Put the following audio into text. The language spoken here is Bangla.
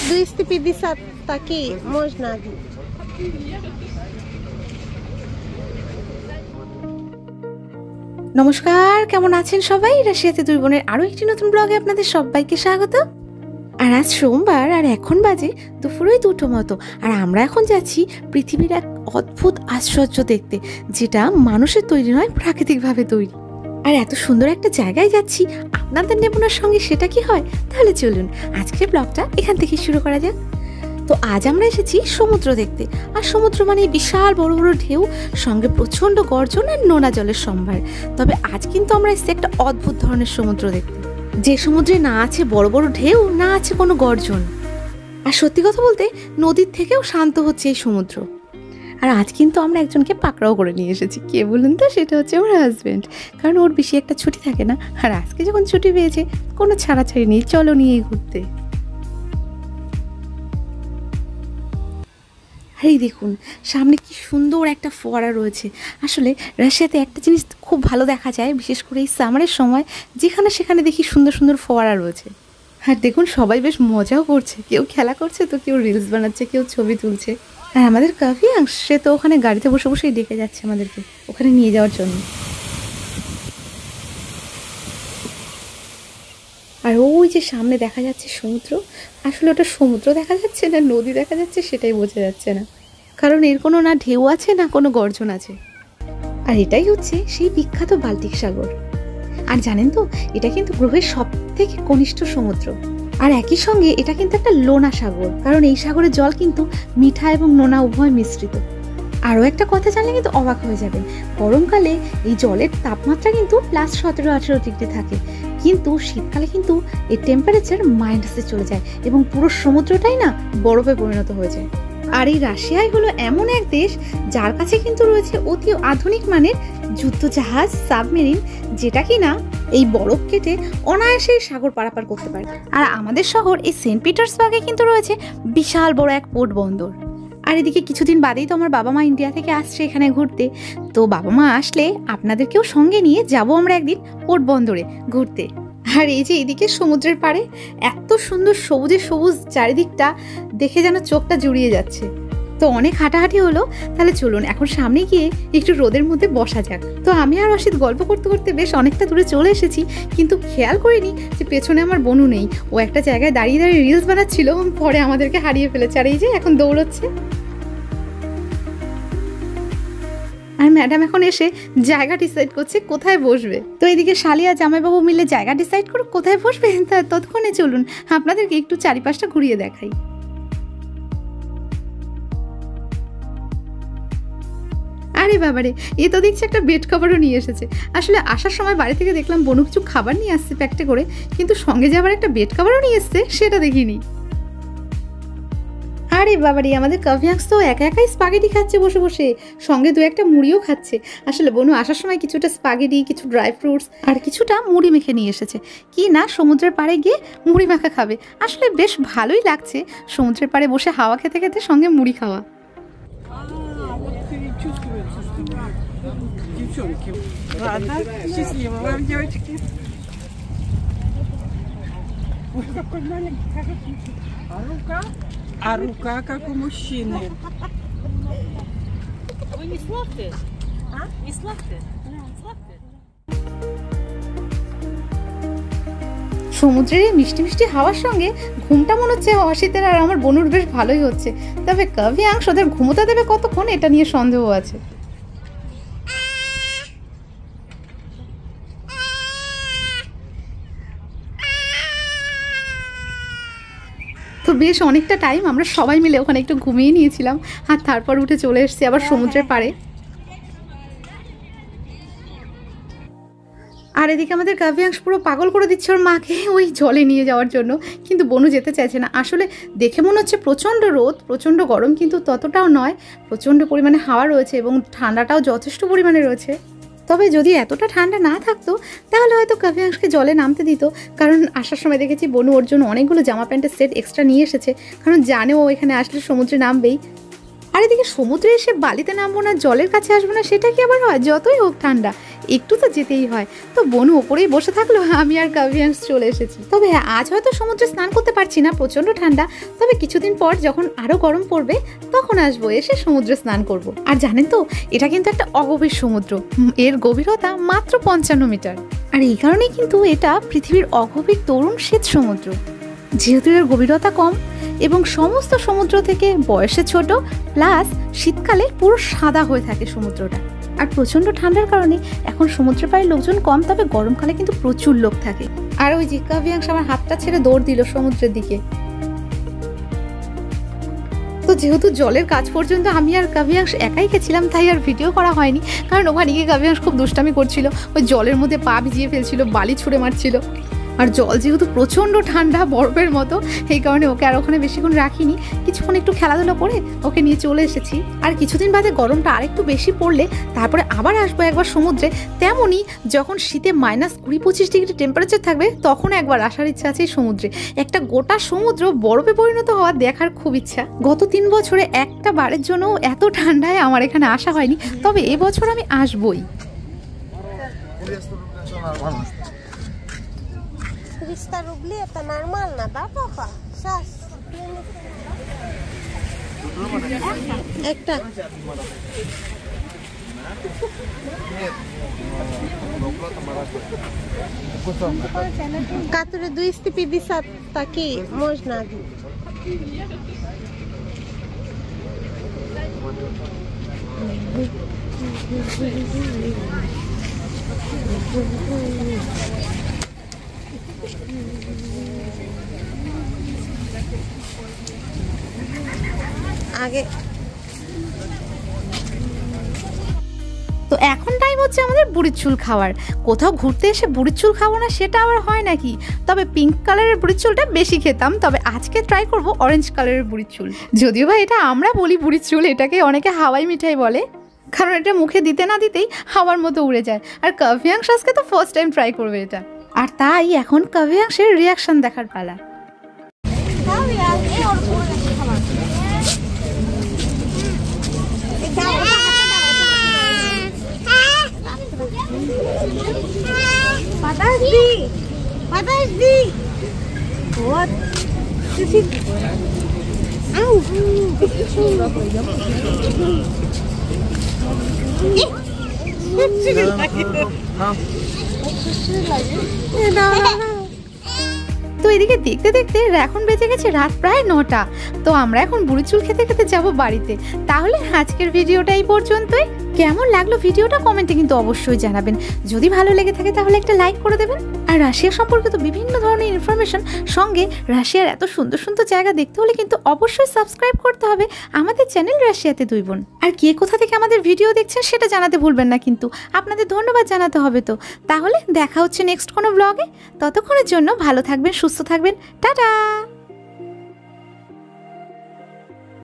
$250 таки можно. নমস্কার, কেমন আছেন সবাই? রাশিয়াতে দুই বোনের আরো একটি নতুন ব্লগে আপনাদের সবাইকে স্বাগত। আর আজ সোমবার, আর এখন বাজে দুপুরই 2টো মতো। আর আমরা এখন যাচ্ছি পৃথিবীর এক অদ্ভুত আশ্চর্য দেখতে, যেটা মানুষের তৈরি নয়, প্রাকৃতিকভাবে তৈরি। আর এত সুন্দর একটা জায়গায় যাচ্ছি, আপনাদের নেব না সঙ্গে, সেটা কি হয়? তাহলে চলুন আজকের ব্লগটা এখান থেকে শুরু করা যাক। তো আজ আমরা এসেছি সমুদ্র দেখতে। আর সমুদ্র মানে বিশাল বড় বড় ঢেউ, সঙ্গে প্রচণ্ড গর্জন আর নোনা জলের সম্ভার। তবে আজ কিন্তু আমরা এসেছি একটা অদ্ভুত ধরনের সমুদ্র দেখতে, যে সমুদ্রে না আছে বড় বড় ঢেউ, না আছে কোনো গর্জন। আর সত্যি কথা বলতে নদীর থেকেও শান্ত হচ্ছে এই সমুদ্র। আর আজ কিন্তু আমরা একজনকে পাকড়াও করে নিয়ে এসেছি। কে বলুন তো? সেটা হচ্ছে আমার হাজব্যান্ড। কারণ ওর বেশি একটা ছুটি থাকে না, আর আজকে যখন ছুটি পেয়েছে কোনো ছাড়াছাড়ি নেই, চলো নিয়ে ঘুরতে। আর এই দেখুন সামনে কি সুন্দর একটা ফোয়ারা রয়েছে। আসলে রাশিয়াতে একটা জিনিস খুব ভালো দেখা যায়, বিশেষ করে এই সামারের সময়, যেখানে সেখানে দেখি সুন্দর সুন্দর ফোয়ারা রয়েছে। আর দেখুন সবাই বেশ মজাও করছে, কেউ খেলা করছে, তো কেউ রিলস বানাচ্ছে, কেউ ছবি তুলছে। আর আমাদের কাভিয়াং, সে তো ওখানে গাড়িতে বসে বসেই ডেকে যাচ্ছে আমাদেরকে ওখানে নিয়ে যাওয়ার জন্য। আর ওই যে সামনে দেখা যাচ্ছে সমুদ্র, আসলে ওটা সমুদ্র দেখা যাচ্ছে না নদী দেখা যাচ্ছে সেটাই বোঝা যাচ্ছে না, কারণ এর কোনো না ঢেউ আছে না কোনো গর্জন আছে। আর এটাই হচ্ছে সেই বিখ্যাত বাল্টিক সাগর। আর জানেন তো, এটা কিন্তু গ্রহের সব থেকে কনিষ্ঠ সমুদ্র। আর একই সঙ্গে এটা কিন্তু একটা লোনা সাগর, কারণ এই সাগরের জল কিন্তু মিঠা এবং নোনা উভয় মিশ্রিত। আরও একটা কথা জানলে কিন্তু অবাক হয়ে যাবেন, গরমকালে এই জলের তাপমাত্রা কিন্তু +17-18 ডিগ্রি থাকে, কিন্তু শীতকালে কিন্তু এর টেম্পারেচার মাইনাসে চলে যায় এবং পুরো সমুদ্রটাই না বরফে পরিণত হয়ে যায়। আর এই রাশিয়াই হলো এমন এক দেশ যার কাছে কিন্তু রয়েছে অতি আধুনিক মানের যুদ্ধজাহাজ, সাবমেরিন, যেটা কিনা এই বরফ কেটে অনায়াসে সাগর পারাপার করতে পারে। আর আমাদের শহর এই সেন্ট পিটার্সবার্গে কিন্তু রয়েছে বিশাল বড় এক পোর্ট বন্দর। আর এদিকে কিছুদিন বাদেই তো আমার বাবা মা ইন্ডিয়া থেকে আসছে এখানে ঘুরতে। তো বাবা মা আসলে আপনাদেরকেও সঙ্গে নিয়ে যাব আমরা একদিন পোর্ট বন্দরে ঘুরতে। আর এই যে এদিকে সমুদ্রের পাড়ে এত সুন্দর সবুজে সবুজ চারিদিকটা দেখে যেন চোখটা জুড়িয়ে যাচ্ছে। তো অনেক হাঁটাহাঁটি হলো, তাহলে চলুন এখন সামনে গিয়ে একটু রোদের মধ্যে বসা যাক। তো আমি আর অসিত গল্প করতে করতে বেশ অনেকটা দূরে চলে এসেছি, কিন্তু খেয়াল করিনি যে পেছনে আমার বোনু নেই। ও একটা জায়গায় দাঁড়িয়ে দাঁড়িয়ে রিলস বানাচ্ছিল, পরে আমাদেরকে হারিয়ে ফেলেছে। আর এই যে এখন দৌড়চ্ছে। আর ম্যাডাম এখন এসে জায়গা ডিসাইড করছে কোথায় বসবে। তো এদিকে শালি আর জামাইবাবু মিলে জায়গা ডিসাইড করে কোথায় বসবে। ততক্ষণে চলুন আপনাদেরকে একটু চারিপাশটা ঘুরিয়ে দেখাই। আরে বাবারে, এ তো দেখছি একটা বেড কভারও নিয়ে এসেছে। আসলে আসার সময় বাড়ি থেকে দেখলাম বনু কিছু খাবার নিয়ে আসছে প্যাকেটে করে, কিন্তু সঙ্গে যাবার একটা বেড কভারও নিয়ে এসছে, সেটা দেখিনি। আরে বাবারে, আমাদের কাভিয়াংস তো একা একাই স্পাগেটি খাচ্ছে বসে বসে, সঙ্গে দু একটা মুড়িও খাচ্ছে। আসলে বনু আসার সময় কিছুটা স্পাগেটি, কিছু ড্রাই ফ্রুটস আর কিছুটা মুড়ি মেখে নিয়ে এসেছে। কি না সমুদ্রের পাড়ে গিয়ে মুড়ি মাখা খাবে। আসলে বেশ ভালোই লাগছে সমুদ্রের পাড়ে বসে হাওয়া খেতে খেতে সঙ্গে মুড়ি খাওয়া। А рука как у мужчины. Вы не сладкие? А? Не сладкие? Сладкие? সমুদ্রের এই মিষ্টি মিষ্টি হাওয়ার সঙ্গে ঘুমটা মনে হচ্ছে অসিতের আর আমার বনুর বেশ ভালোই হচ্ছে। তবে কাভিয়াংশ ওদের ঘুমোতে দেবে কতক্ষণ, এটা নিয়ে সন্দেহ আছে। তো বেশ অনেকটা টাইম আমরা সবাই মিলে ওখানে একটু ঘুমিয়ে নিয়েছিলাম, আর তারপর উঠে চলে এসেছি আবার সমুদ্রের পাড়ে। আর এদিকে আমাদের কাভিয়াংশ পুরো পাগল করে দিচ্ছে ওর মাকে ওই জলে নিয়ে যাওয়ার জন্য, কিন্তু বনু যেতে চাইছে না। আসলে দেখে মনে হচ্ছে প্রচণ্ড রোদ, প্রচণ্ড গরম, কিন্তু ততটাও নয়, প্রচণ্ড পরিমাণে হাওয়া রয়েছে এবং ঠান্ডাটাও যথেষ্ট পরিমাণে রয়েছে। তবে যদি এতটা ঠান্ডা না থাকতো তাহলে হয়তো কাভিয়াংশকে জলে নামতে দিত, কারণ আসার সময় দেখেছি বনু ওর জন্য অনেকগুলো জামা প্যান্টের সেট এক্সট্রা নিয়ে এসেছে, কারণ জানে ও এখানে আসলে সমুদ্রে নামবেই। আর এদিকে সমুদ্রে এসে বালিতে নামবো না, জলের কাছে আসবো না, সেটা কি আবার হয়? যতই হোক ঠান্ডা একটু তো যেতেই হয়। তো বোন ওপরেই বসে থাকলো, আমি আর কাভিয়াংশ চলে এসেছি। তবে হ্যাঁ, আজ হয়তো সমুদ্রে স্নান করতে পারছি না, প্রচণ্ড ঠান্ডা। তবে কিছুদিন পর যখন আরও গরম পড়বে তখন আসবো, এসে সমুদ্রে স্নান করব। আর জানেন তো, এটা কিন্তু একটা অগভীর সমুদ্র, এর গভীরতা মাত্র 55 মিটার। আর এই কারণেই কিন্তু এটা পৃথিবীর অগভীর তরুণ শ্বেত সমুদ্র। যেহেতু এর গভীরতা কম এবং সমস্ত সমুদ্র থেকে বয়সে ছোট, প্লাস শীতকালে পুরো সাদা হয়ে থাকে সমুদ্রটা। আর প্রচণ্ড ঠান্ডার কারণে এখন সমুদ্রের পাড়ে লোকজন কম, তবে গরমকালে কিন্তু প্রচুর লোক থাকে। আর ওই যে কাভিয়াংশ আমার হাতটা ছেড়ে দৌড় দিল সমুদ্রের দিকে। তো যেহেতু জলের কাছ পর্যন্ত আমি আর কাভিয়াংশ একাই গেছিলাম, তাই আর ভিডিও করা হয়নি, কারণ ওখানে গিয়ে কাভিয়াংশ খুব দুষ্টামি করছিল, ওই জলের মধ্যে পা ভিজিয়ে ফেলছিল, বালি ছুঁড়ে মারছিল। আর জল যেহেতু প্রচণ্ড ঠান্ডা বরফের মতো, এই কারণে ওকে আর ওখানে বেশিক্ষণ রাখিনি, কিছুক্ষণ একটু খেলাধুলা করে ওকে নিয়ে চলে এসেছি। আর কিছুদিন বাদে গরমটা আরেকটু বেশি পড়লে তারপরে আবার আসবো একবার সমুদ্রে। তেমনই যখন শীতে -20-25 ডিগ্রি টেম্পারেচার থাকবে তখন একবার আসার ইচ্ছা আছে এই সমুদ্রে। একটা গোটা সমুদ্র বরফে পরিণত হওয়া দেখার খুব ইচ্ছা। গত 3 বছরে একটা বারের জন্য এত ঠান্ডায় আমার এখানে আসা হয়নি, তবে এবছর আমি আসবই। 300 рублей это нормально, да, папа? Сейчас. একটা которые 250 такие можно. আগে তো এখন টাইম হচ্ছে আমাদের বুড়ির চুল খাওয়ার। কোথাও ঘুরতে এসে বুড়ির চুল খাবো না সেটা আবার হয় নাকি? তবে পিঙ্ক কালারের বুড়ির চুলটা বেশি খেতাম, তবে আজকে ট্রাই করব অরেঞ্জ কালারের বুড়ির চুল। যদিও বা এটা আমরা বলি বুড়ির চুল, এটাকে অনেকে হাওয়াই মিঠাই বলে, কারণ এটা মুখে দিতে না দিতেই হাওয়ার মতো উড়ে যায়। আর কাভিয়াংশ আজকে তো ফার্স্ট টাইম ট্রাই করবে এটা, আর তাই এখন কাভিয়াংশের রিয়াকশন দেখার পালা। Подожди. Вот. Ау. তো এদিকে দেখতে দেখতে এখন বেজে গেছে রাত প্রায় 9টা। তো আমরা এখন বুড়ি চুল খেতে খেতে যাব বাড়িতে। তাহলে আজকের ভিডিওটা এই পর্যন্তই। কেমন লাগলো ভিডিওটা কমেন্টে কিন্তু অবশ্যই জানাবেন। যদি ভালো লেগে থাকে তাহলে একটা লাইক করে দেবেন। আর রাশিয়া সম্পর্কিত বিভিন্ন ধরনের ইনফরমেশন, সঙ্গে রাশিয়ার এত সুন্দর সুন্দর জায়গা দেখতে হলে কিন্তু অবশ্যই সাবস্ক্রাইব করতে হবে আমাদের চ্যানেল রাশিয়াতে দুই বোন। আর কে কোথা থেকে আমাদের ভিডিও দেখছেন সেটা জানাতে ভুলবেন না, কিন্তু আপনাদের ধন্যবাদ জানাতে হবে। তো তাহলে দেখা হচ্ছে নেক্সট কোনো ব্লগে। ততক্ষণের জন্য ভালো থাকবেন, সুস্থ থাকবেন, টাটা।